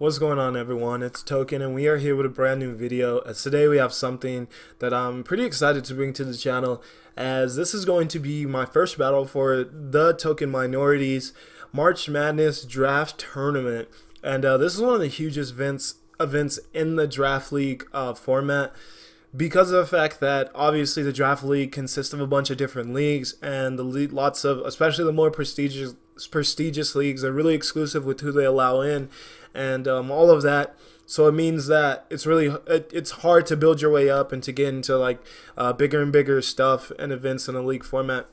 What's going on, everyone? It's Token and we are here with a brand new video. As today we have something that I'm pretty excited to bring to the channel, as this is going to be my first battle for the Token Minorities March Madness Draft Tournament. And this is one of the hugest events in the Draft League format, because of the fact that obviously the Draft League consists of a bunch of different leagues, and lots of, especially the more prestigious leagues, are really exclusive with who they allow in, and all of that. So it means that it's hard to build your way up and to get into like bigger and bigger stuff and events in a league format.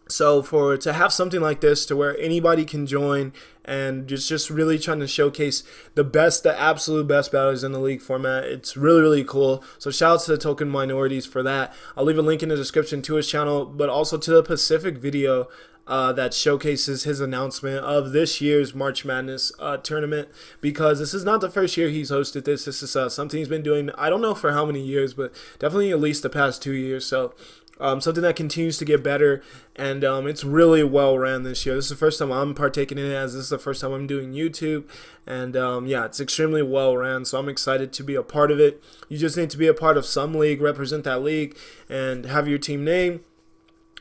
So to have something like this to where anybody can join and just really trying to showcase the absolute best battlers in the league format, it's really cool. So shout out to the Token Minorities for that. I'll leave a link in the description to his channel, but also to the Pacific video that showcases his announcement of this year's March Madness tournament, because this is not the first year he's hosted this. This is something he's been doing, I don't know for how many years, but definitely at least the past 2 years. So something that continues to get better, and it's really well ran this year. This is the first time I'm partaking in it, as this is the first time I'm doing YouTube, and yeah, it's extremely well ran, so I'm excited to be a part of it. You just need to be a part of some league, represent that league, and have your team name,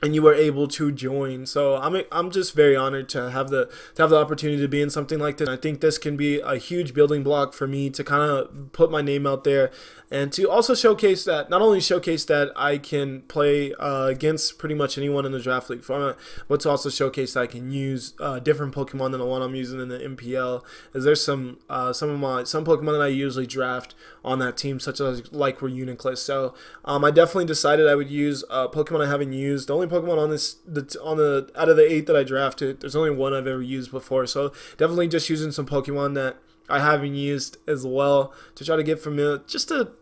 and you were able to join. So I'm just very honored to have the opportunity to be in something like this. I think this can be a huge building block for me to kind of put my name out there, and to also showcase that, not only showcase that I can play against pretty much anyone in the Draft League format, but to also showcase that I can use different Pokemon than the one I'm using in the MPL. As there's some Pokemon that I usually draft on that team, such as like were Uniclus. So I definitely decided I would use Pokemon I haven't used. The only Pokemon on out of the 8 that I drafted, there's only one I've ever used before. So definitely just using some Pokemon that I haven't used as well, to try to get familiar, just to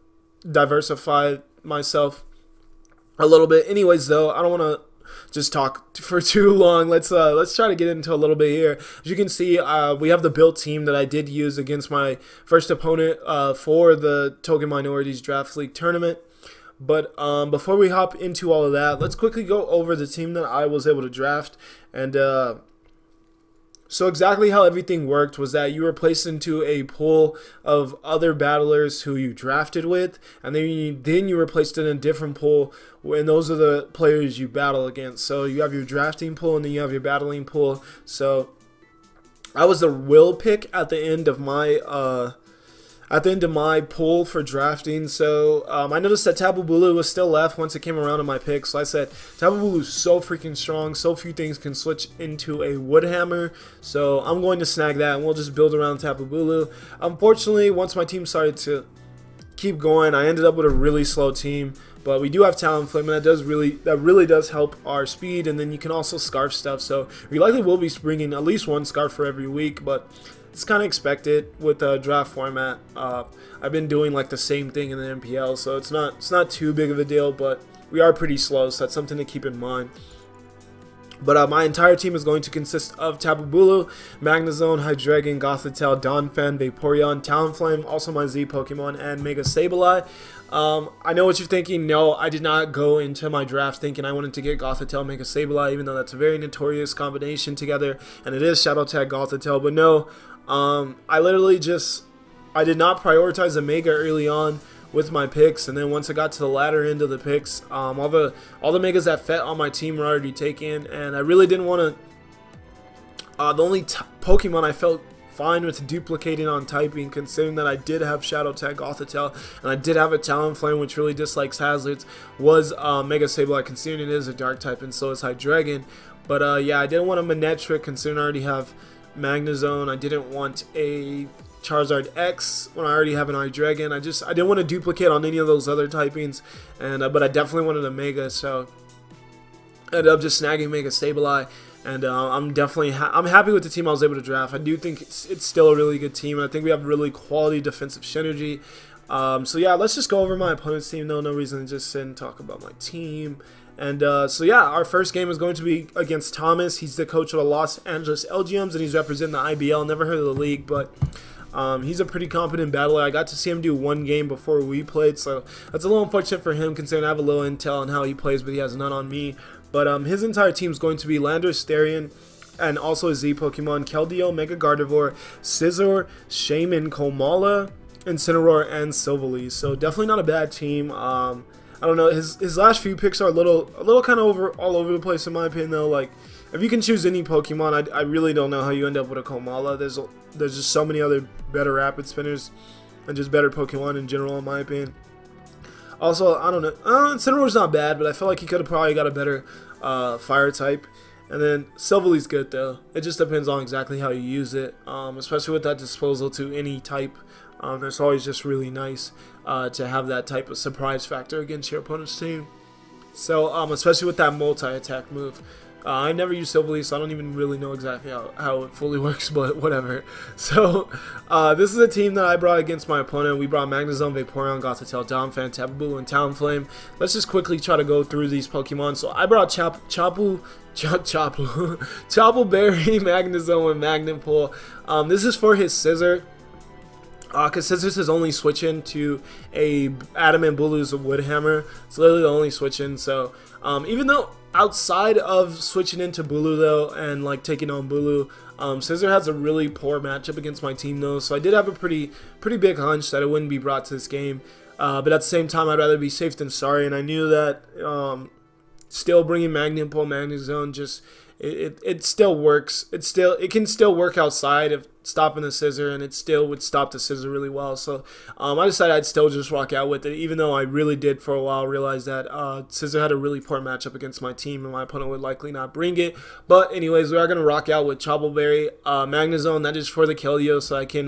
diversify myself a little bit. Anyways, though, I don't want to just talk for too long. Let's try to get into a little bit here. As you can see, we have the built team that I did use against my first opponent for the Token Minorities Draft League tournament. But before we hop into all of that, let's quickly go over the team that I was able to draft. And so exactly how everything worked was that you were placed into a pool of other battlers who you drafted with, and then you were placed in a different pool, and those are the players you battle against. So you have your drafting pool, and then you have your battling pool. So I was the will pick at the end of my pool for drafting. So I noticed that Tapu Bulu was still left once it came around to my pick. So I said, Tapu Bulu is so freaking strong. So few things can switch into a Wood Hammer. So I'm going to snag that, and we'll just build around Tapu Bulu. Unfortunately, once my team started to keep going, I ended up with a really slow team. But we do have Talonflame, and that really does help our speed. And then you can also scarf stuff. So we likely will be bringing at least one scarf for every week, but it's kind of expected with the draft format. I've been doing like the same thing in the MPL, so it's not too big of a deal, but we are pretty slow, so that's something to keep in mind. But my entire team is going to consist of Tapu Bulu, Magnezone, Hydreigon, Gothitelle, Donphan, Vaporeon, Talonflame, also my Z Pokemon, and Mega Sableye. I know what you're thinking. No, I did not go into my draft thinking I wanted to get Gothitelle, Mega Sableye, even though that's a very notorious combination together, and it is Shadow Tag Gothitelle. But no, I did not prioritize the Mega early on with my picks, and then once I got to the latter end of the picks, all the Megas that fit on my team were already taken, and I really didn't want to. The only Pokemon I felt fine with duplicating on typing, considering that I did have Shadow Tag Gothitelle and I did have a Talonflame which really dislikes hazards, was Mega Sableye, considering it is a dark type, and so is Hydreigon. But yeah, I didn't want a Manectric, considering I already have Magnezone. I didn't want a Charizard X when I already have an Hydreigon. I didn't want to duplicate on any of those other typings, and but I definitely wanted a Mega, so I ended up just snagging Mega Sableye. And I'm happy with the team I was able to draft. I do think it's still a really good team, and I think we have really quality defensive synergy. So yeah, let's just go over my opponent's team. No reason to just sit and talk about my team. And so yeah, our first game is going to be against Thomas. He's the coach of the Los Angeles Elgyems, and he's representing the IBL. Never heard of the league, but he's a pretty competent battler. I got to see him do one game before we played, so that's a little unfortunate for him, considering I have a little intel on how he plays, but he has none on me. But his entire team is going to be Landorus-T, and also a Z Pokemon, Keldeo, Mega Gardevoir, Scizor, Shaman, Komala, Incineroar, and Silvally. So definitely not a bad team. I don't know, his last few picks are a little kind of all over the place in my opinion though. Like, if you can choose any Pokemon, I really don't know how you end up with a Komala. There's just so many other better Rapid Spinners and just better Pokemon in general in my opinion. Also, I don't know, Incineroar's not bad, but I feel like he could have probably got a better Fire type. And then Silvally's good though. It just depends on exactly how you use it, especially with that disposal to any type. It's always just really nice to have that type of surprise factor against your opponent's team. So, especially with that multi-attack move. I never use Silvally, so I don't even really know exactly how it fully works, but whatever. So, this is a team that I brought against my opponent. We brought Magnezone, Vaporeon, Gothitelle, Donphan, Tapu Bulu, and Talonflame. Let's just quickly try to go through these Pokemon. So, I brought Chople Berry, Magnezone, and Magnempool. This is for his Scizor. Because Scizor's is only switching to a Adamant Bulu's Wood Hammer. It's literally the only switching. So, even though outside of switching into Bulu though, and like taking on Bulu, Scizor has a really poor matchup against my team though. So I did have a pretty big hunch that it wouldn't be brought to this game. But at the same time, I'd rather be safe than sorry. And I knew that still bringing Magnempool, Magnezone, just it still works. It can still work outside of stopping the Scizor, and it still would stop the Scizor really well. So I decided I'd still just rock out with it, even though I really did for a while realize that Scizor had a really poor matchup against my team, and my opponent would likely not bring it. But anyways, we are going to rock out with Chople Berry, Magnezone. That is for the Keldeo, so I can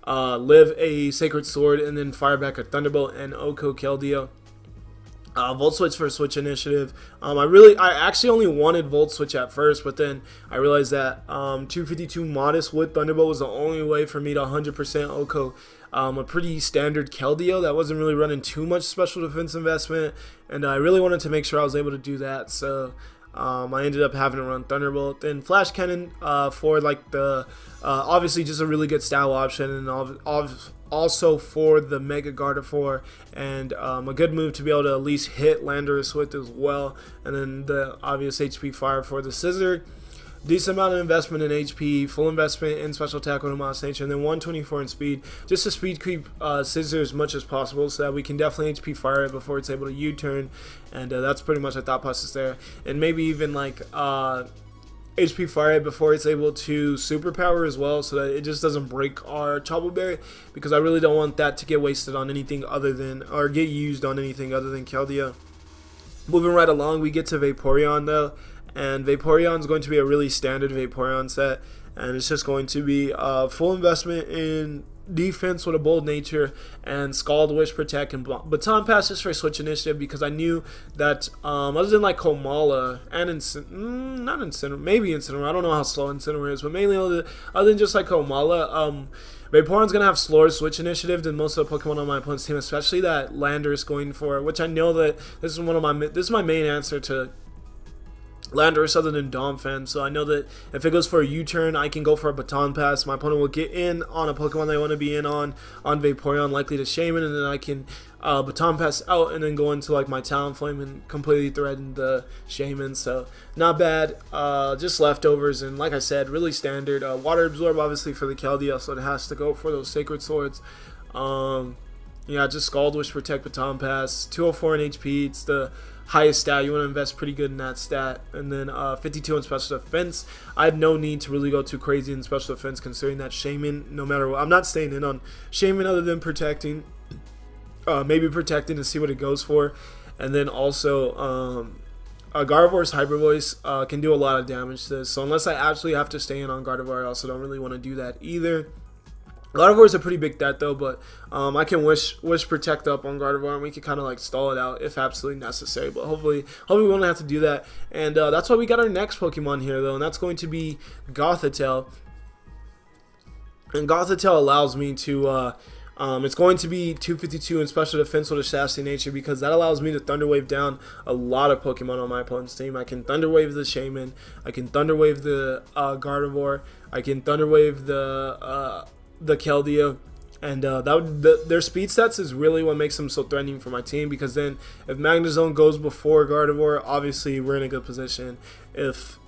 live a Sacred Sword and then fire back a Thunderbolt and Oko Keldeo. Volt Switch for Switch Initiative. I actually only wanted Volt Switch at first, but then I realized that 252 Modest with Thunderbolt was the only way for me to 100% Oko a pretty standard Keldeo that wasn't really running too much special defense investment, and I really wanted to make sure I was able to do that. So I ended up having to run Thunderbolt. Then Flash Cannon for like the obviously just a really good style option, and also for the Mega Gardevoir, and a good move to be able to at least hit Landorus with as well. And then the obvious HP Fire for the Scizor. Decent amount of investment in HP, full investment in special attack with Moss Nature, and then 124 in speed, just to speed creep Scizor as much as possible so that we can definitely HP Fire it before it's able to U-turn. And that's pretty much our thought process there. And maybe even like HP Fire it before it's able to superpower as well, so that it just doesn't break our Chople Berry, because I really don't want that to get wasted on anything other than, or get used on anything other than Keldeo. Moving right along, we get to Vaporeon though, and Vaporeon is going to be a really standard Vaporeon set, and it's just going to be full investment in defense with a bold nature, and Scald, Wish, Protect, and Baton Pass just for Switch Initiative, because I knew that other than like Komala and not Incineroar, maybe Incineroar, I don't know how slow Incineroar is, but mainly other than just like Komala, Vaporeon's gonna have slower Switch Initiative than most of the Pokemon on my opponent's team, especially that Landorus going for, which I know that this is my main answer to Landorus other than Donphan. So I know that if it goes for a U-turn, I can go for a Baton Pass. My opponent will get in on a Pokemon they want to be in on Vaporeon, likely to Shaman, and then I can Baton Pass out and then go into like my Talonflame and completely threaten the Shaman. So not bad, just leftovers, and like I said, really standard. Water Absorb obviously for the Keldeo, so it has to go for those Sacred Swords. Yeah, just Scald, Wish, Protect, Baton Pass, 204 in HP. It's the highest stat. You want to invest pretty good in that stat. And then 52 in special defense. I had no need to really go too crazy in special defense, considering that Shaman, no matter what, I'm not staying in on Shaman other than protecting, maybe protecting to see what it goes for. And then also Gardevoir's Hyper Voice can do a lot of damage to this, so unless I absolutely have to stay in on Gardevoir, I also don't really want to do that either. Gardevoir is a pretty big debt though, but I can wish Protect up on Gardevoir, and we can kind of like stall it out if absolutely necessary. But hopefully we won't have to do that. And that's why we got our next Pokemon here though, and that's going to be Gothitelle. And Gothitelle allows me to it's going to be 252 in special defense with a Sassy Nature, because that allows me to Thunder Wave down a lot of Pokemon on my opponent's team. I can Thunder Wave the Shaman, I can Thunder Wave the Gardevoir, I can Thunder Wave the Keldeo, and their speed stats is really what makes them so threatening for my team, because then if Magnezone goes before Gardevoir, obviously we're in a good position. If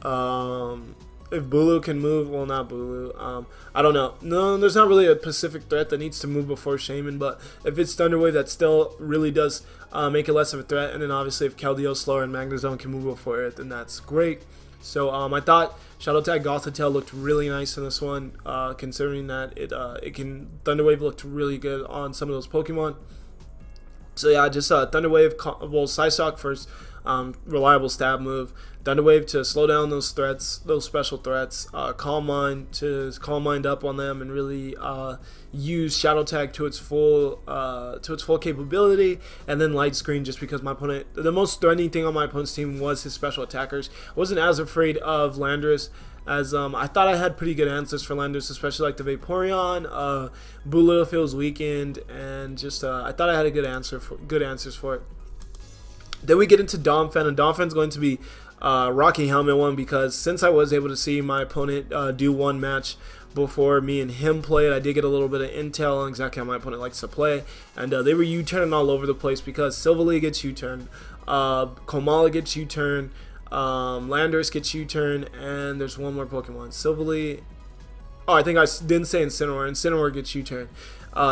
If Bulu can move, well, not Bulu. I don't know. No, there's not really a Pacific threat that needs to move before Shaman, but if it's Thunder Wave, that still really does make it less of a threat. And then obviously if Keldeo, Slower, and Magnezone can move before it, then that's great. So I thought Shadow Tag Gothitelle looked really nice in this one, considering that it can Thunder Wave looked really good on some of those Pokemon. So yeah, just Thunder Wave, well, Psyshock first, reliable stab move. Thunder Wave to slow down those threats, those special threats. Calm Mind to calm mind up on them and really use Shadow Tag to its full capability. And then Light Screen, just because my opponent, the most threatening thing on my opponent's team was his special attackers. I wasn't as afraid of Landorus, as I thought I had pretty good answers for Landorus, especially like the Vaporeon, Bulu if it was weakened, and just I thought I had a good answers for it. Then we get into Donphan, and Donphan's going to be Rocky Helmet one, because since I was able to see my opponent do one match before me and him played, I did get a little bit of intel on exactly how my opponent likes to play, and they were U-turning all over the place, because Silvally gets U-turn, Komala gets U-turn, Landorus gets U-turn, and there's one more Pokemon. Silvally, oh, I think I didn't say Incineroar. Incineroar gets U-turn.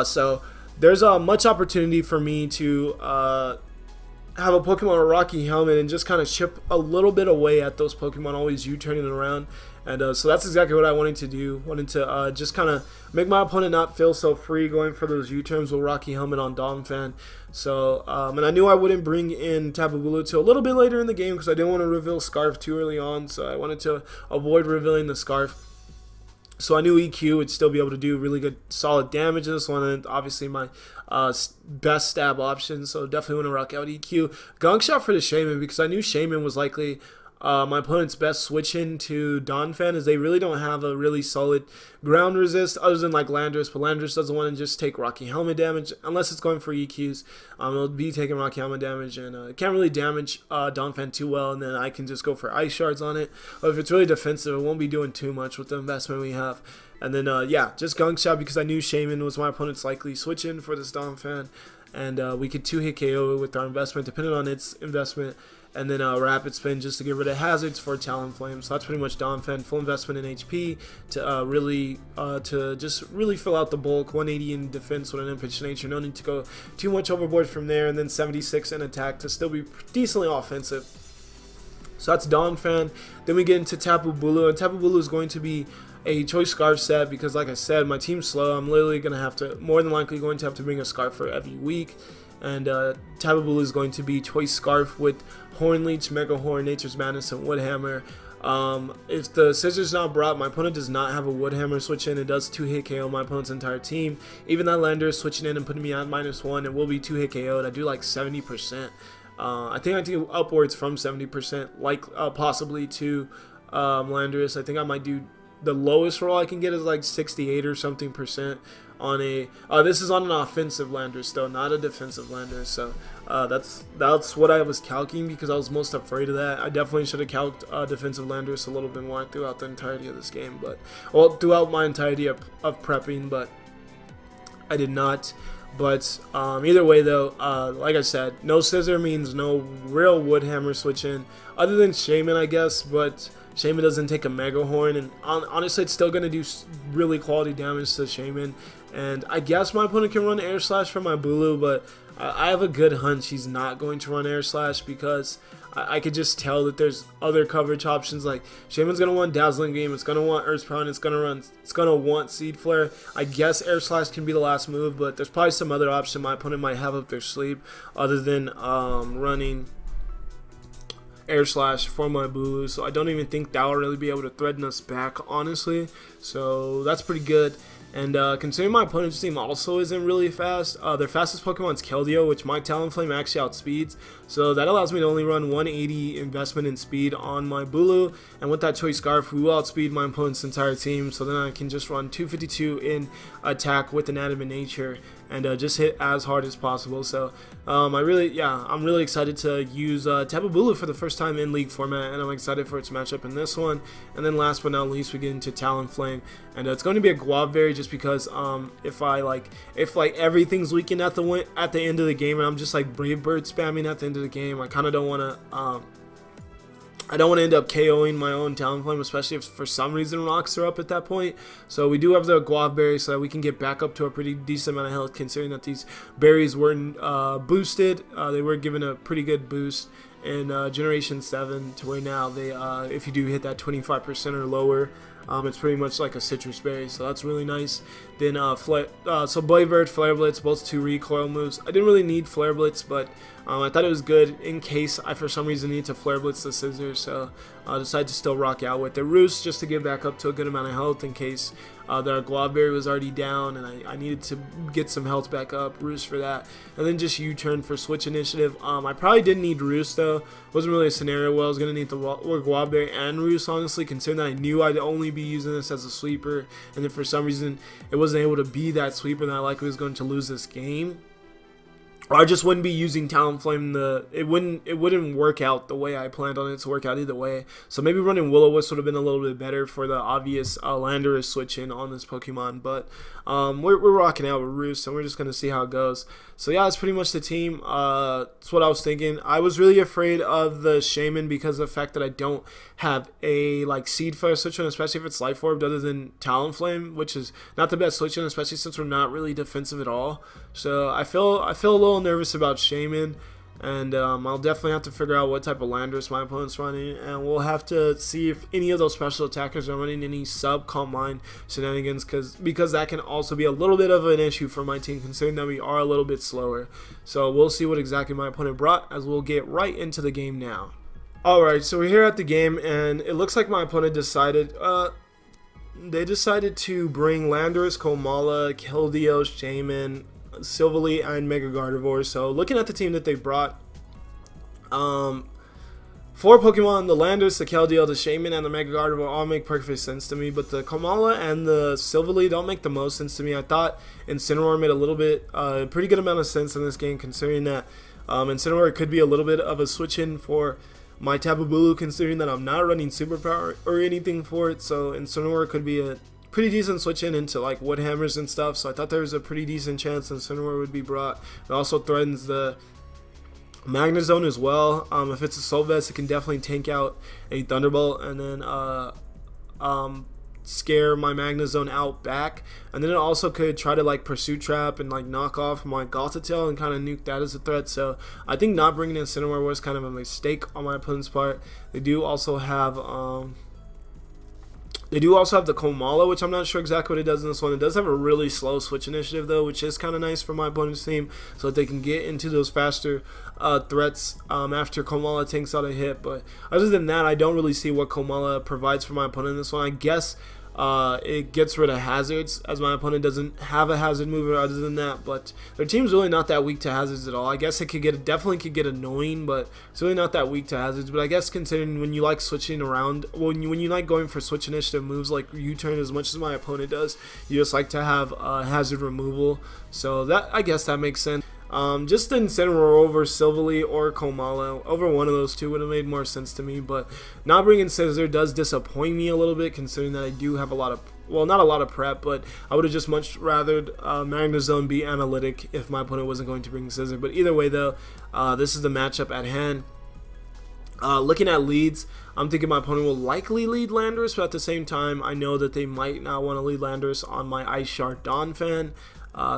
So there's much opportunity for me to have a Pokemon with Rocky Helmet and just kind of chip a little bit away at those Pokemon always U-turning around. And so that's exactly what I wanted to do. Wanted to just kind of make my opponent not feel so free going for those U-turns with Rocky Helmet on Donphan. So, and I knew I wouldn't bring in Tapu Bulu till a little bit later in the game, because I didn't want to reveal Scarf too early on. So I wanted to avoid revealing the Scarf. So I knew EQ would still be able to do really good, solid damage in this one, and obviously my best stab option. So definitely want to rock out EQ. Gunk Shot for the Shaman, because I knew Shaman was likely my opponent's best switch into Donphan, as they really don't have a really solid ground resist other than like Landorus, but Landorus doesn't want to just take Rocky Helmet damage unless it's going for EQs. It'll be taking Rocky Helmet damage, and it can't really damage Donphan too well, and then I can just go for Ice Shards on it. But if it's really defensive, it won't be doing too much with the investment we have. And then yeah, just Gunk Shot, because I knew Shaman was my opponent's likely switch in for this Donphan, and we could 2-hit KO with our investment depending on its investment. And then Rapid Spin just to get rid of hazards for Talonflame. So that's pretty much Donphan. Full investment in HP to just really fill out the bulk. 180 in defense with an Impatient Nature. No need to go too much overboard from there. And then 76 in attack to still be decently offensive. So that's Donphan. Then we get into Tapu Bulu, and Tapu Bulu is going to be a Choice Scarf set, because like I said, my team's slow. I'm literally going to have to, more than likely going to have to bring a Scarf for every week. And Tapu Bulu is going to be Choice Scarf with Horn Leech, Mega Horn, Nature's Madness, and Wood Hammer. If the Scissors not brought, my opponent does not have a Wood Hammer switch in. It does 2-hit KO my opponent's entire team. Even that Landorus switching in and putting me at -1, it will be 2-hit KO'd. I do like 70%. I think I do upwards from 70%, like possibly to Landorus. I think I might do, the lowest roll I can get is like 68 or something percent on a this is on an offensive Landorus though, not a defensive Landorus. So that's what I was calculating, because I was most afraid of that. I definitely should have calced defensive Landorus a little bit more throughout the entirety of this game, but well, throughout my entirety of prepping, but I did not. But either way though, like I said, no Scissor means no real Wood Hammer switch in, other than Shaman, I guess. But Shaman doesn't take a Mega Horn, and honestly it's still going to do really quality damage to Shaman. And I guess my opponent can run Air Slash for my Bulu, but I have a good hunch he's not going to run Air Slash, because I could just tell that there's other coverage options. Like Shaman's going to want Dazzling Gleam, it's going to want Earth Pound, it's going to want Seed Flare. I guess Air Slash can be the last move, but there's probably some other option my opponent might have up their sleeve other than running Air Slash for my Bulu. So I don't even think that will really be able to threaten us back, honestly. So that's pretty good. And considering my opponent's team also isn't really fast, their fastest Pokemon is Keldeo, which my Talonflame actually outspeeds. So that allows me to only run 180 investment in speed on my Bulu. And with that Choice Scarf, we will outspeed my opponent's entire team. So then I can just run 252 in attack with Inanimate Nature and just hit as hard as possible. So I'm really excited to use Tapu Bulu for the first time in League format, and I'm excited for its matchup in this one. And then last but not least, we get into Talonflame, and it's going to be a Guavberry, just because if everything's weakened at the end of the game, and I'm just like Brave Bird spamming at the end of the game, I kind of don't want to I don't want to end up KOing my own Talonflame, especially if for some reason rocks are up at that point. So we do have the Guava Berry so that we can get back up to a pretty decent amount of health, considering that these berries weren't boosted. They were given a pretty good boost in Generation 7 to where now they, if you do hit that 25% or lower, it's pretty much like a citrus berry, so that's really nice. Then so Blade Bird, Flare Blitz, both 2 recoil moves. I didn't really need Flare Blitz, but I thought it was good in case I for some reason need to Flare Blitz the Scissor, so I decided to still rock out with the Roost just to get back up to a good amount of health in case their Guava Berry was already down and I needed to get some health back up. Roost for that, and then just U-turn for Switch Initiative. I probably didn't need Roost though. Wasn't really a scenario where I was gonna need the Guava Berry and Roost, honestly, considering that I knew I'd only be using this as a sweeper, and then for some reason it wasn't able to be that sweeper that I likely was going to lose this game. Or I just wouldn't be using Talonflame. It wouldn't work out the way I planned on it to work out either way. So maybe running Will-O-Wisp would have been a little bit better for the obvious Landorus switch in on this Pokemon. But we're rocking out with Roost, and we're just gonna see how it goes. So yeah, that's pretty much the team. That's what I was thinking. I was really afraid of the Shaman because of the fact that I don't have a Seed Fire switch on, especially if it's Life Orb, other than Talonflame, which is not the best switch on, especially since we're not really defensive at all. So I feel a little nervous about Shaman, and I'll definitely have to figure out what type of Landorus my opponent's running, and we'll have to see if any of those special attackers are running any sub Calm Mind shenanigans, because that can also be a little bit of an issue for my team, considering that we are a little bit slower. So we'll see what exactly my opponent brought, as we'll get right into the game now. Alright, so we're here at the game, and it looks like my opponent decided they decided to bring Landorus, Komala, Keldeo, Shaman, Silvally, and Mega Gardevoir. So looking at the team that they brought, 4 Pokemon, the Landorus, the Keldeo, the Shaman, and the Mega Gardevoir all make perfect sense to me, but the Komala and the Silvally don't make the most sense to me. I thought Incineroar made a little bit, pretty good amount of sense in this game, considering that Incineroar could be a little bit of a switch in for my Tapu Bulu, considering that I'm not running Superpower or anything for it. So Incineroar could be a pretty decent switch in into Wood Hammers and stuff, so I thought there was a pretty decent chance Incineroar would be brought. It also threatens the Magnezone as well. If it's a Soul Vest, it can definitely tank out a Thunderbolt and then scare my Magnezone out back, and then it also could try to Pursuit Trap and knock off my Gothitelle and kind of nuke that as a threat. So I think not bringing in Incineroar was kind of a mistake on my opponent's part. They do also have the Komala, which I'm not sure exactly what it does in this one. It does have a really slow switch initiative though, which is kind of nice for my opponent's team, so that they can get into those faster threats after Komala tanks out a hit. But other than that, I don't really see what Komala provides for my opponent in this one. I guess it gets rid of hazards, as my opponent doesn't have a hazard mover other than that, but their team's really not that weak to hazards at all. I guess it definitely could get annoying, but it's really not that weak to hazards. But I guess considering when you like switching around, when you like going for switch initiative moves like U-turn as much as my opponent does, you just like to have hazard removal. So that, I guess that makes sense. Just Incineroar over Silvally or Komala, over one of those two would have made more sense to me, but not bringing Scissor does disappoint me a little bit, considering that I do have a lot of, well, not a lot of prep, but I would have just much rather Magnezone be analytic if my opponent wasn't going to bring Scissor. But either way though, this is the matchup at hand. Looking at leads, I'm thinking my opponent will likely lead Landorus, but at the same time, I know that they might not want to lead Landorus on my Ice Shard Donphan.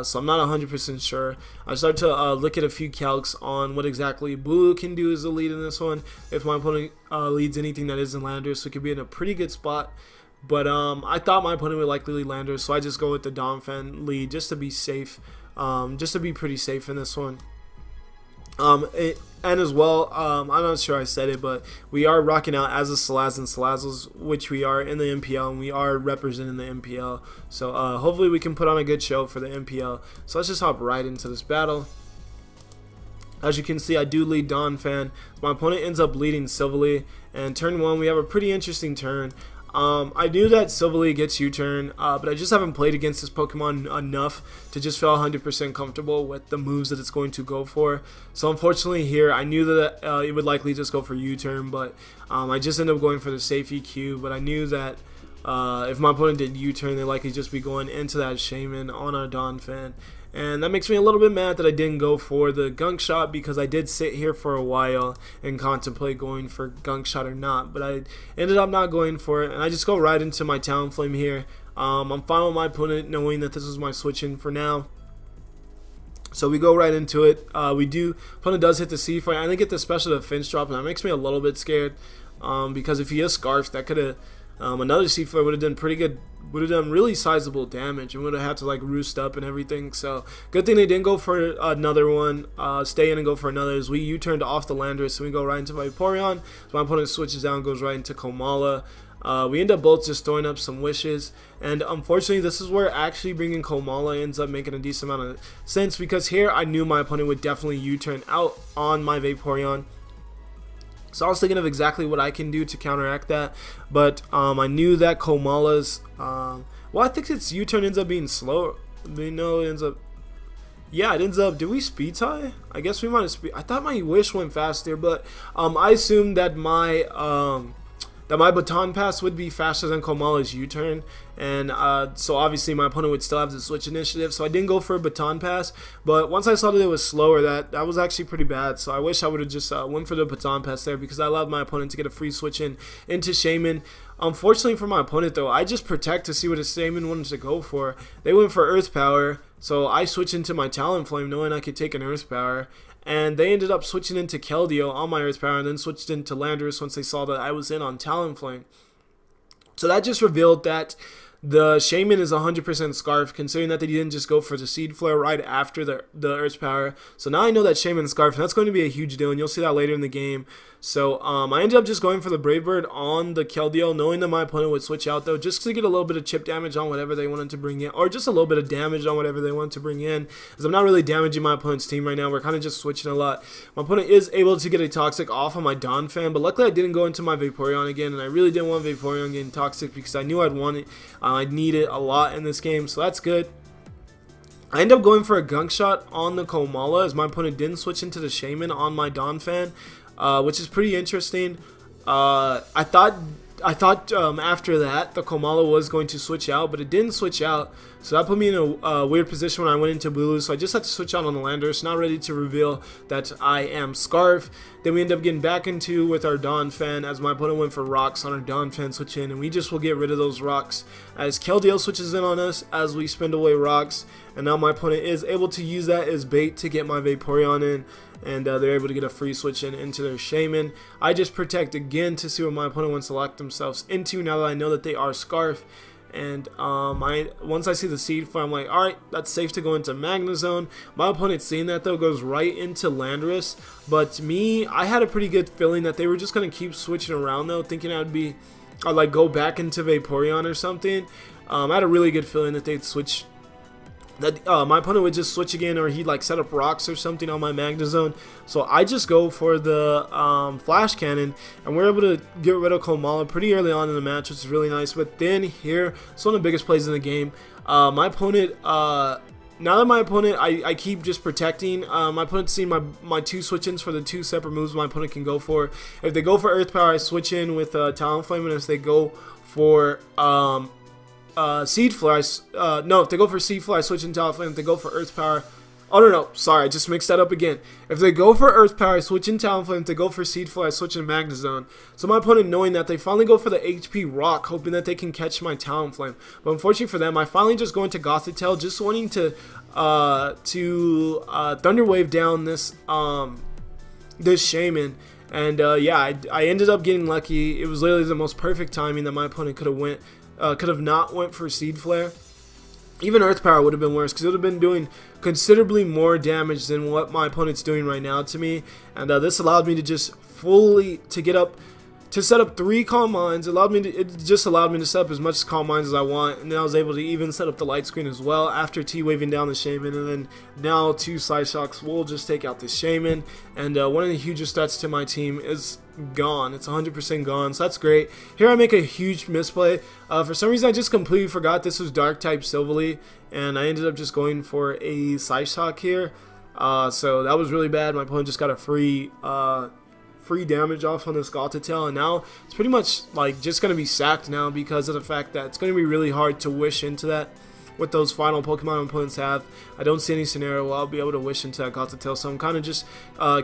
So I'm not 100% sure. I started to look at a few calcs on what exactly Bulu can do as a lead in this one. If my opponent leads anything that isn't Landorus, so it could be in a pretty good spot. But I thought my opponent would likely lead Landorus, so I just go with the Donphan lead just to be safe, just to be pretty safe in this one. And as well, I'm not sure I said it, but we are rocking out as a Salaz and Salazzles, which we are in the MPL, and we are representing the MPL. So hopefully we can put on a good show for the MPL. So let's just hop right into this battle. As you can see, I do lead Donphan. My opponent ends up leading Silvally, and turn 1 we have a pretty interesting turn. I knew that Silvally gets U-turn, but I just haven't played against this Pokemon enough to just feel 100% comfortable with the moves that it's going to go for. So unfortunately here, I knew that it would likely just go for U-turn, but I just ended up going for the safe EQ. But I knew that if my opponent did U-turn, they'd likely just be going into that Shaman on our Donphan. And that makes me a little bit mad that I didn't go for the gunk shot, because I did sit here for a while and contemplate going for gunk shot or not, but I ended up not going for it, and I just go right into my Talonflame here. I'm fine with my opponent knowing that this is my switch in for now. So we go right into it. Opponent does hit the C fire. I didn't get the special defense drop, and that makes me a little bit scared, because if he is scarfed, that could have another C fire would have done pretty good, would have done really sizable damage, and would have had to like roost up and everything. So good thing they didn't go for another one, stay in and go for another, as we U-turned off the Landorus, so we go right into Vaporeon. So my opponent switches down, goes right into Komala. We end up both just throwing up some wishes, and unfortunately this is where actually bringing Komala ends up making a decent amount of sense, because here I knew my opponent would definitely U-turn out on my Vaporeon. So I was thinking of exactly what I can do to counteract that, but I knew that Komala's, well, I think its U-turn ends up being slow. No, it ends up, yeah, it ends up, did we speed tie? I guess we might have speed, I thought my wish went faster, but I assumed that my baton pass would be faster than Komala's U-turn, and so obviously my opponent would still have the switch initiative, so I didn't go for a baton pass. But once I saw that it was slower, that was actually pretty bad, so I wish I would have just went for the baton pass there, because I allowed my opponent to get a free switch into Shaman. Unfortunately for my opponent though, I just protect to see what his Shaman wanted to go for. They went for Earth Power, so I switched into my Talonflame knowing I could take an Earth Power, and they ended up switching into Keldeo on my Earth Power, and then switched into Landorus once they saw that I was in on Talonflame. So that just revealed that the Shaman is 100% Scarf, considering that they didn't just go for the Seed Flare right after the Earth Power. So now I know that Shaman's Scarf, and that's going to be a huge deal, and you'll see that later in the game. So I ended up just going for the Brave Bird on the Keldeo, knowing that my opponent would switch out though, just to get a little bit of chip damage on whatever they wanted to bring in, or just a little bit of damage on whatever they wanted to bring in, as I'm not really damaging my opponent's team right now. We're kind of just switching a lot. My opponent is able to get a Toxic off on my Donphan, but luckily I didn't go into my Vaporeon again, and I really didn't want Vaporeon getting Toxic, because I knew I'd want it. I'd need it a lot in this game, so that's good. I end up going for a gunk shot on the Komala, as my opponent didn't switch into the Shaman on my Donphan, which is pretty interesting. I thought after that the Komala was going to switch out, but it didn't switch out, so that put me in a weird position when I went into Bulu. So I just had to switch out on the Landorus, not ready to reveal that I am Scarf. Then we end up getting back into with our Donphan, as my opponent went for rocks on our Donphan switch in, and we just will get rid of those rocks as Keldeo switches in on us as we spend away rocks, and now my opponent is able to use that as bait to get my Vaporeon in, and they're able to get a free switch in into their Shaman. I just protect again to see what my opponent wants to lock themselves into, now that I know that they are Scarf. And once I see the Seed Flare, I'm like, alright, that's safe to go into Magnezone. My opponent, seeing that though, goes right into Landorus. But me, I had a pretty good feeling that they were just going to keep switching around though, thinking I'd like go back into Vaporeon or something. I had a really good feeling that they'd switch, that my opponent would just switch again, or he'd like set up rocks or something on my Magnezone. So I just go for the Flash Cannon, and we're able to get rid of Komala pretty early on in the match, which is really nice. But then here, it's one of the biggest plays in the game. My opponent, now that my opponent, I keep just protecting. My opponent's seen my two switch-ins for the two separate moves my opponent can go for. If they go for Earth Power, I switch in with Talonflame, and if they go for Seed Flare, no, if they go for Seed Flare, I switch into Talonflame. If they go for Earth Power, oh no, sorry, I just mixed that up again. If they go for Earth Power, I switch in Talonflame. If they go for Seed Flare, I switch in Magnezone. So my opponent, knowing that, they finally go for the HP Rock, hoping that they can catch my Talonflame. But unfortunately for them, I finally just go into Gothitelle, just wanting to Thunder Wave down this this Shaman. And yeah, I ended up getting lucky. It was literally the most perfect timing that my opponent could have not went for Seed Flare. Even Earth Power would have been worse, because it would have been doing considerably more damage than what my opponent's doing right now to me. And this allowed me to just fully set up 3 Calm Minds. It just allowed me to set up as much Calm Minds as I want, and then I was able to even set up the Light Screen as well after T-waving down the Shaman. And then now 2 Side Shocks will just take out the Shaman, and one of the hugest threats to my team is gone. It's 100% gone, so that's great. Here I make a huge misplay. For some reason I just completely forgot this was Dark type Silvally, and I ended up just going for a Side Shock here. So that was really bad. My opponent just got a free damage off on this Gothitelle, and now it's pretty much like just going to be sacked now, because of the fact that it's going to be really hard to wish into that. with those final Pokemon opponents have. I don't see any scenario where I'll be able to wish into that Gothitelle, so I'm kind of just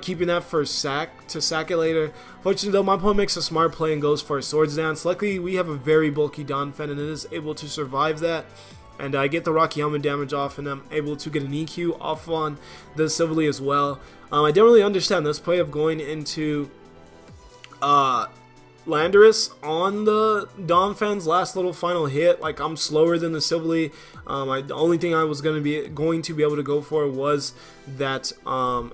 keeping that for sack it later. Fortunately though, my opponent makes a smart play and goes for a Swords Dance. Luckily we have a very bulky Donphan and it is able to survive that. And I get the Rocky Helmet damage off, and I'm able to get an EQ off on the Silvally as well. I didn't really understand this play of going into Landorus on the Donphan's last little final hit. Like, I'm slower than the Silvally. The only thing I was going to be able to go for was that the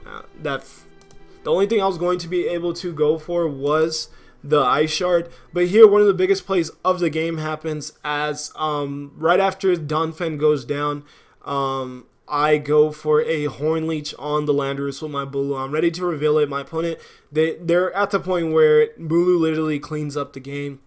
only thing I was going to be able to go for was the Ice Shard. But here, one of the biggest plays of the game happens as right after Donphan goes down, I go for a Horn Leech on the Landorus with my Bulu. I'm ready to reveal it. My opponent, they're at the point where Bulu literally cleans up the game.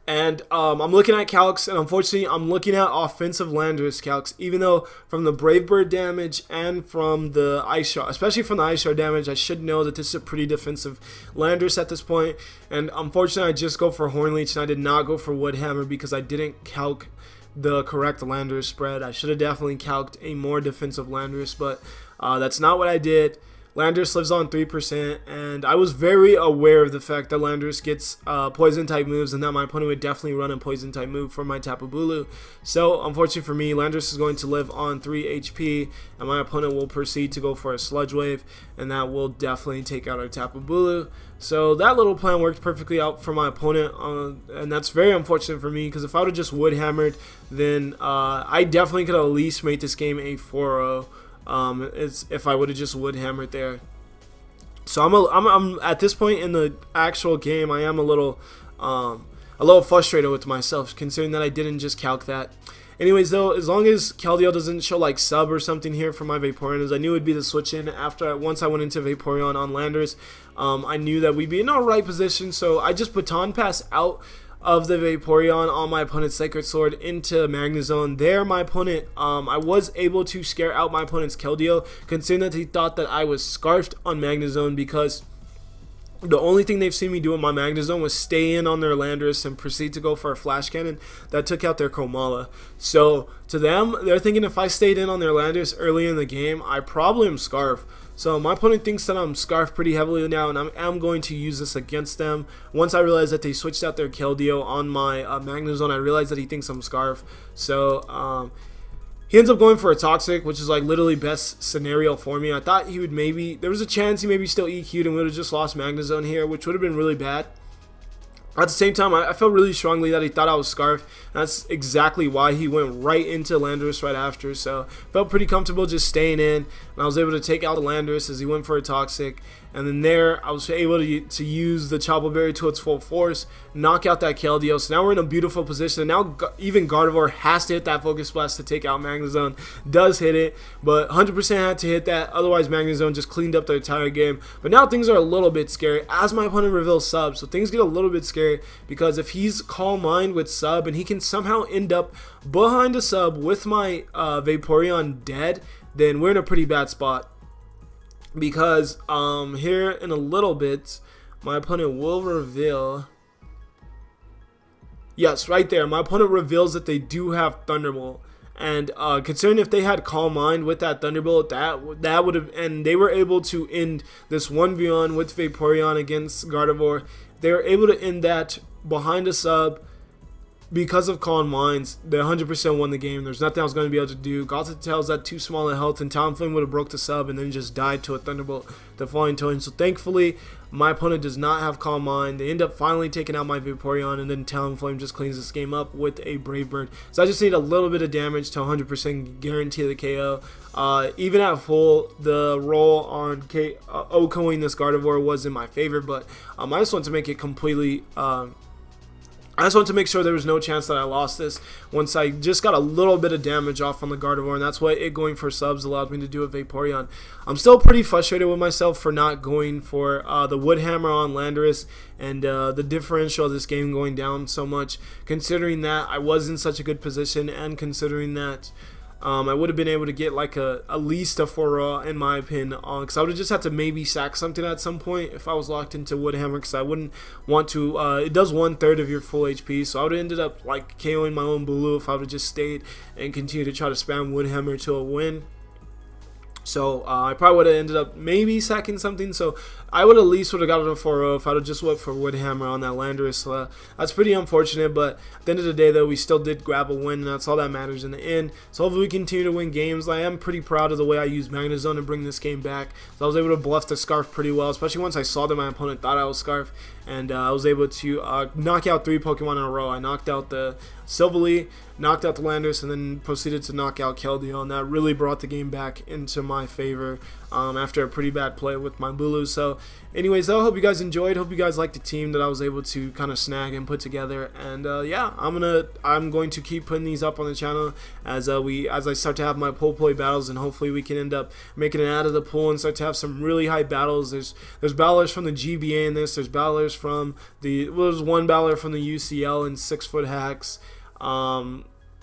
And I'm looking at calcs, and unfortunately I'm looking at offensive Landorus calcs, even though from the Brave Bird damage and from the Ice Shard, especially from the Ice Shard damage, I should know that this is a pretty defensive Landorus at this point. And unfortunately I just go for Horn Leech, and I did not go for Wood Hammer because I didn't calc the correct Landorus spread. I should have definitely calced a more defensive Landorus, but that's not what I did. Landorus lives on 3%, and I was very aware of the fact that Landorus gets poison type moves, and that my opponent would definitely run a poison type move for my Tapu Bulu. So unfortunately for me, Landorus is going to live on 3 HP, and my opponent will proceed to go for a Sludge Wave, and that will definitely take out our Tapu Bulu. So that little plan worked perfectly out for my opponent, and that's very unfortunate for me, because if I would have just Wood Hammered, then I definitely could have at least made this game a 4-0. If I would have just Wood Hammered there. So I'm at this point in the actual game, I am a little frustrated with myself, considering that I didn't just calc that. Anyways though, as long as Keldeo doesn't show like sub or something here for my Vaporeon, as I knew it would be the switch in once I went into Vaporeon on Landorus, I knew that we'd be in our right position, so I just Baton Pass out of the Vaporeon on my opponent's Sacred Sword into Magnezone. There, my opponent, I was able to scare out my opponent's Keldeo, considering that he thought that I was Scarfed on Magnezone, because the only thing they've seen me do in my Magnezone was stay in on their Landorus and proceed to go for a Flash Cannon that took out their Komala. So to them, they're thinking if I stayed in on their Landorus early in the game, I probably am Scarf. So my opponent thinks that I'm Scarf pretty heavily now, and I'm going to use this against them. Once I realized that they switched out their Keldeo on my Magnezone, I realized that he thinks I'm Scarf. So he ends up going for a Toxic, which is like literally best scenario for me. I thought he would maybe, there was a chance he maybe still EQ'd and would have just lost Magnezone here, which would have been really bad. At the same time, I felt really strongly that he thought I was Scarf. That's exactly why he went right into Landorus right after. So felt pretty comfortable just staying in, and I was able to take out the Landorus as he went for a Toxic. And then there, I was able to use the Chople Berry to its full force, knock out that Keldeo. So now we're in a beautiful position. And now even Gardevoir has to hit that Focus Blast to take out Magnezone. Does hit it, but 100% had to hit that. Otherwise, Magnezone just cleaned up the entire game. But now things are a little bit scary as my opponent reveals sub. So things get a little bit scary, because if he's Calm Mind with sub and he can somehow end up behind a sub with my Vaporeon dead, then we're in a pretty bad spot. Because here in a little bit, my opponent will reveal, yes, right there, my opponent reveals that they do have Thunderbolt. And considering if they had Calm Mind with that Thunderbolt, that would have, and they were able to end this 1v1 with Vaporeon against Gardevoir. They were able to end that behind a sub. Because of Calm Minds, they 100% won the game. There's nothing I was going to be able to do. Gothitell's at too small a health, and Talonflame would have broke the sub and then just died to a Thunderbolt, the Falling Tone. So thankfully, my opponent does not have Calm Mind. They end up finally taking out my Vaporeon, and then Talonflame just cleans this game up with a Brave Bird. So I just need a little bit of damage to 100% guarantee the KO. Even at full, the roll on OHKOing this Gardevoir was in my favor, but I just want to make it completely... I just want to make sure there was no chance that I lost this once I just got a little bit of damage off on the Gardevoir, and that's what it going for subs allowed me to do with Vaporeon. I'm still pretty frustrated with myself for not going for the Wood Hammer on Landorus and the differential of this game going down so much, considering that I was in such a good position and considering that I would have been able to get like at least a 4 in my opinion, because I would have just had to maybe sack something at some point if I was locked into Woodhammer, because I wouldn't want to. It does 1/3 of your full HP, so I would have ended up like KOing my own Bulu if I would have just stayed and continued to try to spam Woodhammer to a win. So I probably would have ended up maybe sacking something. So I would at least would have gotten a 4-0 if I would have just went for Woodhammer on that Landorus. So that's pretty unfortunate. But at the end of the day, though, we still did grab a win, and that's all that matters in the end. So hopefully we continue to win games. I am pretty proud of the way I used Magnezone to bring this game back. So I was able to bluff the Scarf pretty well, especially once I saw that my opponent thought I was Scarf. And I was able to knock out 3 Pokemon in a row. I knocked out the Silvally, knocked out the Landorus, and then proceeded to knock out Keldeo, and that really brought the game back into my favor after a pretty bad play with my Bulu. So anyways, though, I hope you guys enjoyed. Hope you guys liked the team that I was able to kind of snag and put together. And yeah, I'm going to keep putting these up on the channel as I start to have my pool play battles, and hopefully we can end up making it out of the pool and start to have some really high battles. There's battlers from the GBA in this. There's battlers from there's one battler from the UCL and 6-foot hacks.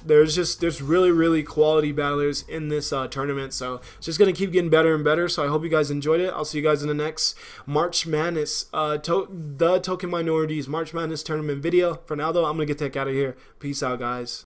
There's really quality battlers in this tournament, so it's just gonna keep getting better and better. So I hope you guys enjoyed it. I'll see you guys in the next March Madness, the Token Minorities March Madness tournament video. For now, though, I'm gonna get the heck out of here. Peace out, guys.